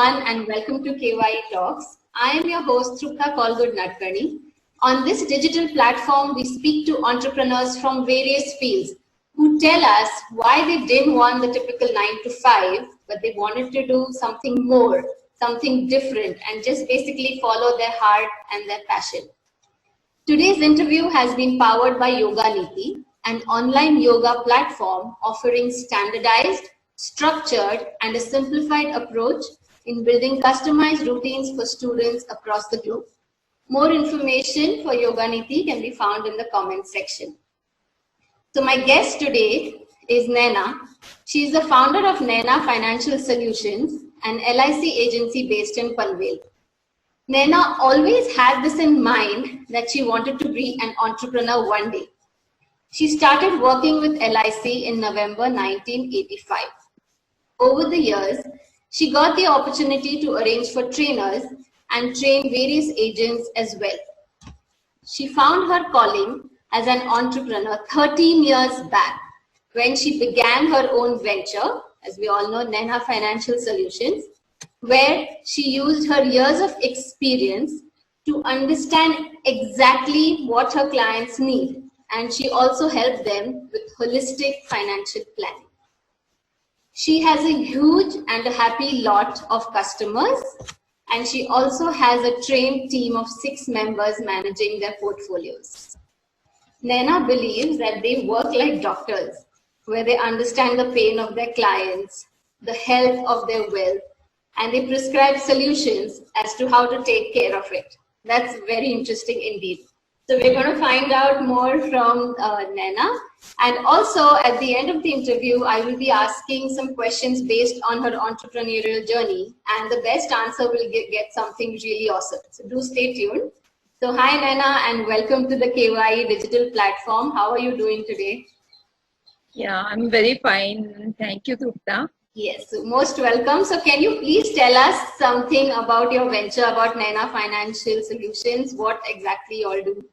everyone and welcome to KYE Talks. I am your host Trupta Kolgud Nadkarni. On this digital platform, we speak to entrepreneurs from various fields who tell us why they didn't want the typical 9 to 5, but they wanted to do something more, something different, and just basically follow their heart and their passion. Today's interview has been powered by Yoga Niti, an online yoga platform offering standardized, structured, and a simplified approach in building customized routines for students across the globe. More information for Yoga Niti can be found in the comments section. So my guest today is Naina. She is the founder of Naina Financial Solutions, an LIC agency based in Panvel. Naina always had this in mind that she wanted to be an entrepreneur one day. She started working with LIC in November 1985. Over the years, she got the opportunity to arrange for trainers and train various agents as well. She found her calling as an entrepreneur 13 years back when she began her own venture, as we all know, Naina Financial Solutions, where she used her years of experience to understand exactly what her clients need. And she also helped them with holistic financial planning. She has a huge and a happy lot of customers, and she also has a trained team of 6 members managing their portfolios. Naina believes that they work like doctors, where they understand the pain of their clients, the health of their wealth, and they prescribe solutions as to how to take care of it. That's very interesting indeed. So we're going to find out more from Naina. And also at the end of the interview, I will be asking some questions based on her entrepreneurial journey. And the best answer will get something really awesome. So do stay tuned. So hi Naina and welcome to the KYE digital platform. How are you doing today? Yeah, I'm very fine. Thank you, Trupta. Yes, so most welcome. So can you please tell us something about your venture, about Naina Financial Solutions? What exactly you all do?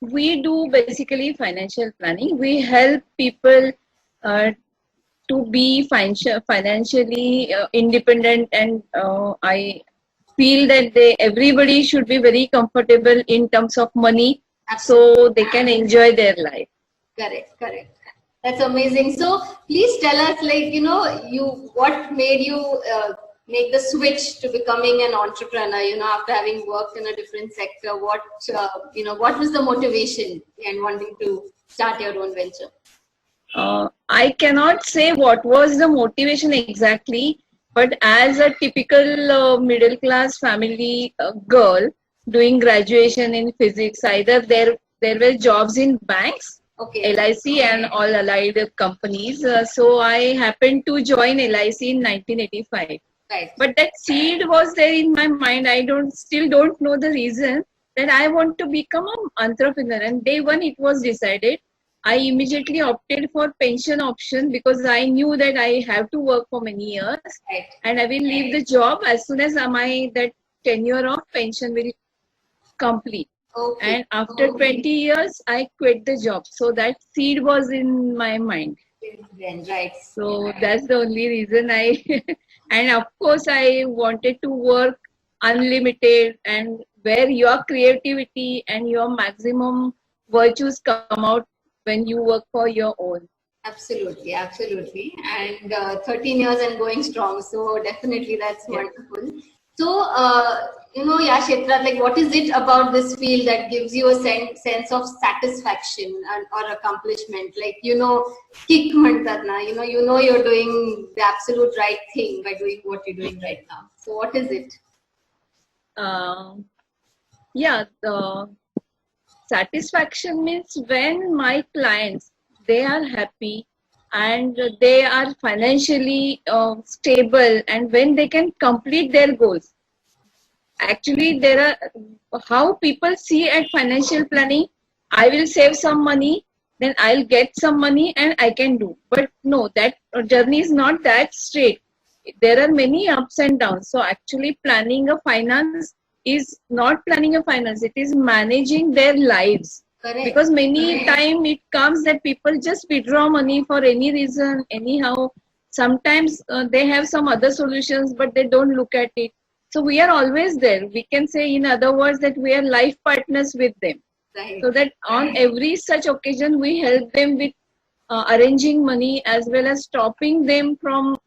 We do basically financial planning. We help people to be financially independent, and I feel that everybody should be very comfortable in terms of money. Absolutely. So they can enjoy their life. Correct, correct. That's amazing. So please tell us, what made you make the switch to becoming an entrepreneur, after having worked in a different sector? What was the motivation and wanting to start your own venture? I cannot say what was the motivation exactly, but as a typical middle class family girl doing graduation in physics, either there were jobs in banks, okay, LIC and all allied companies. So I happened to join LIC in 1985. Right. But that seed was there in my mind. I still don't know the reason that I want to become an entrepreneur. And day one it was decided. I immediately opted for pension option because I knew that I have to work for many years. Right. And I will leave the job as soon as that tenure of pension will complete. Okay. And after 20 years, I quit the job. So that seed was in my mind. Right. So that's the only reason and of course I wanted to work unlimited, and where your creativity and your maximum virtues come out when you work for your own. Absolutely, absolutely. And 13 years and going strong. So definitely that's wonderful. So, Kshetra, what is it about this field that gives you a sense of satisfaction or accomplishment? Kick mantat na, you're doing the absolute right thing by doing what you're doing right now. So what is it? The satisfaction means when my clients, they are happy and they are financially stable, and when they can complete their goals. Actually, there are how people see at financial planning. I will save some money, then I'll get some money and I can do. But no, that journey is not that straight. There are many ups and downs. So actually planning a finance is not planning a finance. It is managing their lives. Correct. Because many time it comes that people just withdraw money for any reason, anyhow. sometimes they have some other solutions, but they don't look at it. So we are always there. We can say, in other words, that we are life partners with them. Right. So that on every such occasion, we help them with arranging money, as well as stopping them from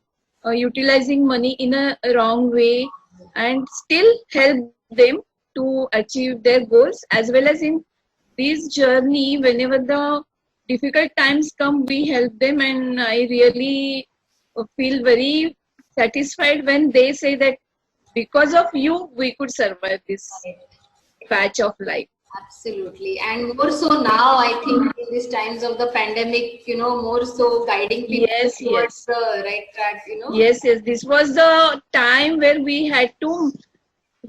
utilizing money in a wrong way, and still help them to achieve their goals. As well as in this journey, whenever the difficult times come, we help them, and I really feel very satisfied when they say that because of you we could survive this patch of life. Absolutely. And more so now, I think in these times of the pandemic, more so guiding people Yes, towards yes. the right track, Yes, yes. This was the time where we had to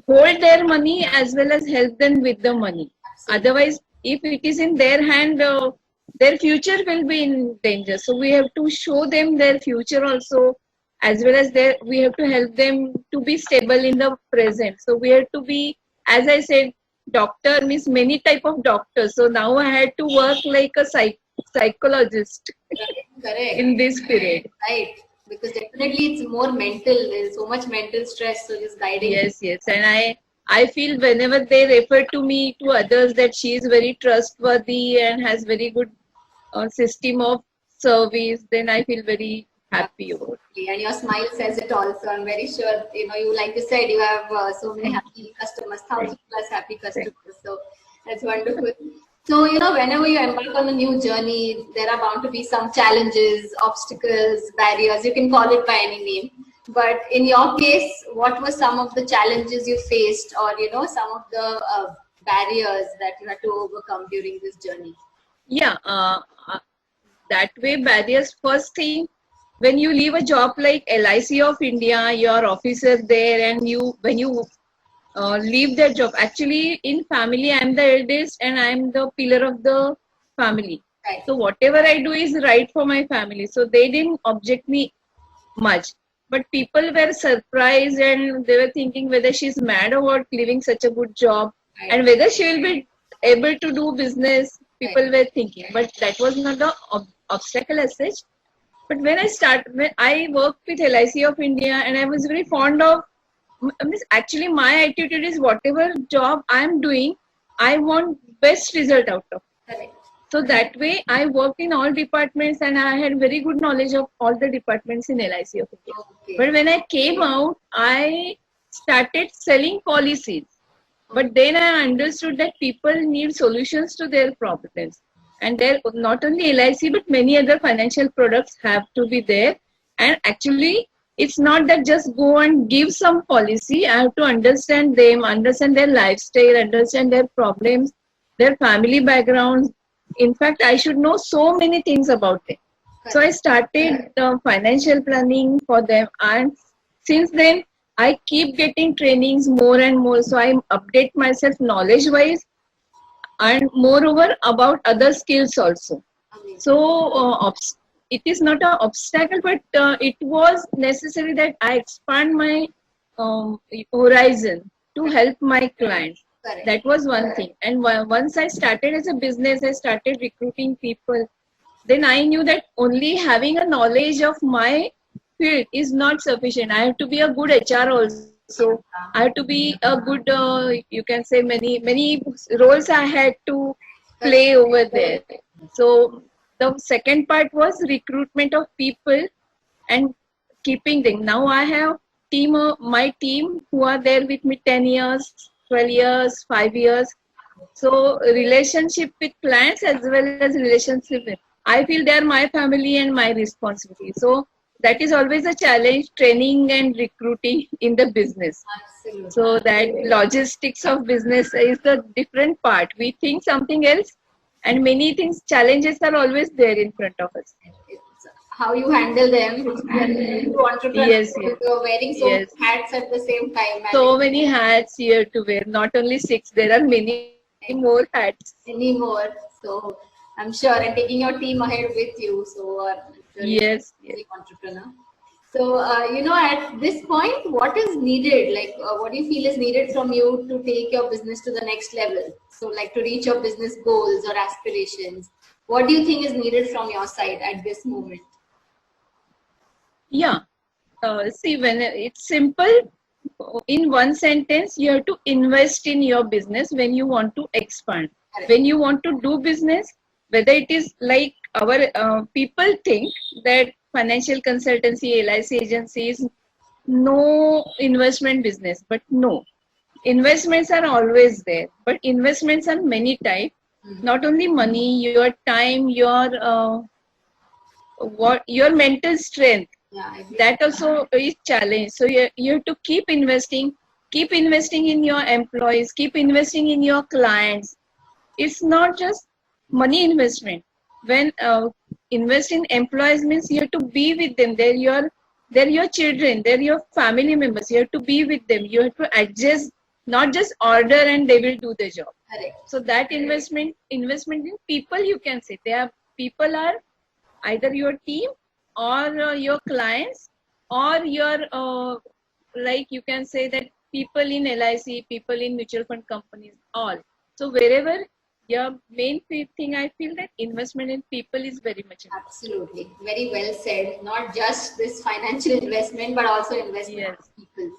hold their money as well as help them with the money. Absolutely. Otherwise, if it is in their hand, their future will be in danger. So we have to show them their future also, as well as we have to help them to be stable in the present. So we have to be, as I said, doctor means many type of doctors. So now I had to work like a psychologist Correct. in this period. Right. Because definitely it's more mental. There's so much mental stress. So just guiding. Yes, yes. And I feel whenever they refer to me to others that she is very trustworthy and has very good system of service, then I feel very happy about it. And your smile says it also. I'm very sure, you, like you said, you have so many happy customers, 1,000+ happy customers. So that's wonderful. So, whenever you embark on a new journey, there are bound to be some challenges, obstacles, barriers. You can call it by any name. But in your case, what were some of the challenges you faced, or, some of the barriers that you had to overcome during this journey? Yeah, that way barriers. First thing, when you leave a job like LIC of India, your officer there, and when you leave that job. Actually, in family, I'm the eldest and I'm the pillar of the family. Right. So whatever I do is right for my family. So they didn't object me much. But people were surprised and they were thinking whether she's mad about leaving such a good job, Right. and whether she will be able to do business. People were thinking, but that was not the obstacle as such. But when I worked with LIC of India, and I was very fond of. Actually, my attitude is whatever job I am doing, I want best result out of. Correct. So that way, I worked in all departments, and I had very good knowledge of all the departments in LIC of India. Okay. But when I came out, I started selling policies. But then I understood that people need solutions to their problems. And there, not only LIC, but many other financial products have to be there. And actually, it's not that just go and give some policy. I have to understand them, understand their lifestyle, understand their problems, their family backgrounds. In fact, I should know so many things about them. So I started financial planning for them. And since then, I keep getting trainings more and more. So I update myself knowledge-wise, and moreover about other skills also. So it is not an obstacle, but it was necessary that I expand my horizon to help my clients. Correct. That was one thing. And once I started as a business, I started recruiting people. Then I knew that only having a knowledge of my field is not sufficient. I have to be a good HR also. I have to be a good, you can say many roles I had to play over there. So the second part was recruitment of people and keeping them. Now I have my team who are there with me 10 years, 12 years, 5 years. So relationship with clients as well as relationship with, I feel they are my family and my responsibility. So that is always a challenge, training and recruiting in the business. Absolutely. So that logistics of business is the different part. We think something else, and many things, challenges are always there in front of us. It's how you handle them. To entrepreneur, Yes, yes. you're wearing so Yes. many hats at the same time. So many hats here to wear. Not only 6, there are many more hats. Anymore. So I'm sure, and taking your team ahead with you. So Yes, yes. entrepreneur. So at this point, what is needed? Like, what do you feel is needed from you to take your business to the next level? So, like, to reach your business goals or aspirations, what do you think is needed from your side at this moment? Yeah. See, when it's simple, in one sentence, you have to invest in your business when you want to expand. Correct. When you want to do business, whether it is like our people think that financial consultancy, LIC agency is no investment business, but no. Investments are always there, but investments are many types. Not only money, your time, your mental strength, Yeah, I agree. that also is challenge. So you have to keep investing in your employees, keep investing in your clients. It's not just money investment. When invest in employees means you have to be with them. They're your children, they're your family members. You have to be with them. You have to adjust, not just order and they will do the job. Correct. So that investment in people, you can say people are either your team or your clients or your like you can say that people in LIC, people in mutual fund companies, all. So wherever your main thing, I feel that investment in people is very much important. Absolutely. Very well said. Not just this financial investment, but also investment Yes. in people.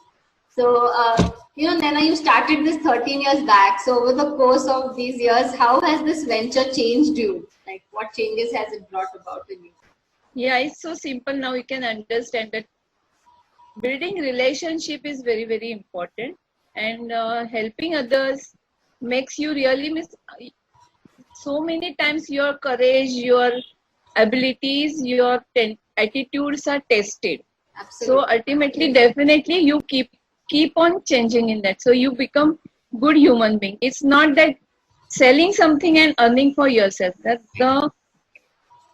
So, Naina, you started this 13 years back. So over the course of these years, how has this venture changed you? Like what changes has it brought about in you? Yeah, it's so simple now. You can understand that building relationship is very, very important, and helping others makes you really miss. So many times your courage, your abilities, your attitudes are tested. Absolutely. So ultimately, definitely you keep on changing in that. So you become good human being. It's not that selling something and earning for yourself. That's the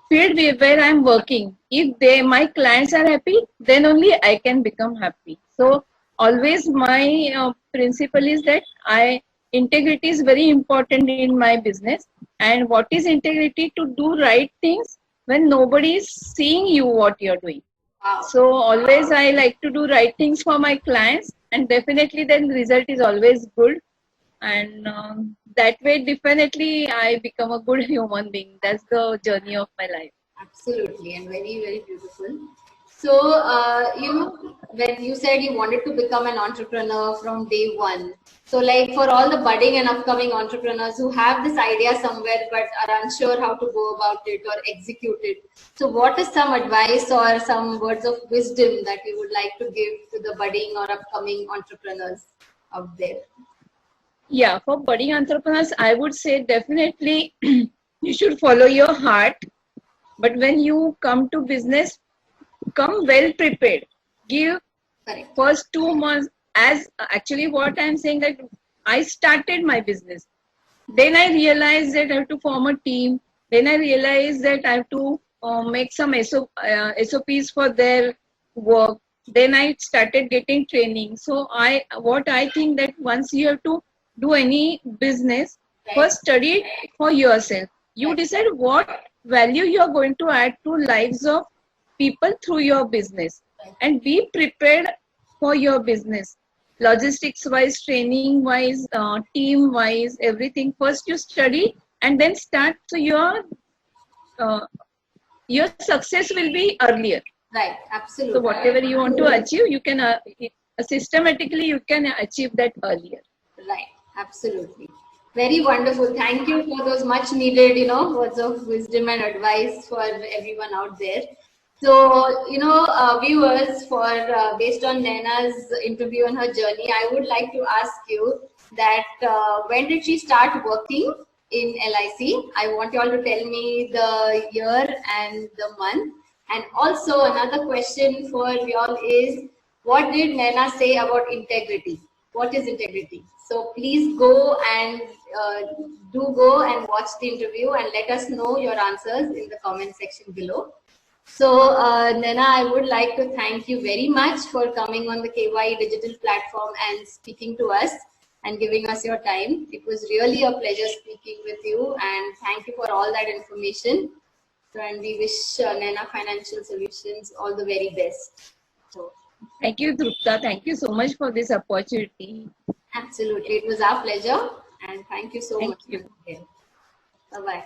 field where I'm working. If my clients are happy, then only I can become happy. So always my principle is that integrity is very important in my business. And what is integrity? To do right things when nobody is seeing you what you're doing. Wow. So always I like to do right things for my clients, and definitely then result is always good. And that way definitely I become a good human being. That's the journey of my life. Absolutely, and very, very beautiful. So, when you said you wanted to become an entrepreneur from day one, so like for all the budding and upcoming entrepreneurs who have this idea somewhere but are unsure how to go about it or execute it, so what is some advice or some words of wisdom that you would like to give to the budding or upcoming entrepreneurs out there? Yeah, for budding entrepreneurs, I would say definitely you should follow your heart. But when you come to business, come well prepared. Give Correct. first 2 months, as actually what I'm saying, that I started my business. Then I realized that I have to form a team. Then I realized that I have to make some SOPs for their work. Then I started getting training. So what I think that once you have to do any business, first study it for yourself. You decide what value you are going to add to lives of people through your business, and be prepared for your business. Logistics wise, training wise, team wise, everything. First you study and then start. So your success will be earlier. Right. Absolutely. So whatever you want to achieve, you can systematically you can achieve that earlier. Right. Absolutely. Very wonderful. Thank you for those much needed, words of wisdom and advice for everyone out there. So, viewers, based on Naina's interview and her journey, I would like to ask you that when did she start working in LIC? I want you all to tell me the year and the month. And also another question for you all is, what did Naina say about integrity? What is integrity? So please go and go and watch the interview and let us know your answers in the comment section below. So, Naina, I would like to thank you very much for coming on the KYE digital platform and speaking to us and giving us your time. It was really a pleasure speaking with you, and thank you for all that information. So, and we wish Naina Financial Solutions all the very best. So, thank you, Trupta. Thank you so much for this opportunity. Absolutely. It was our pleasure, and thank you so much. Thank you. Bye-bye.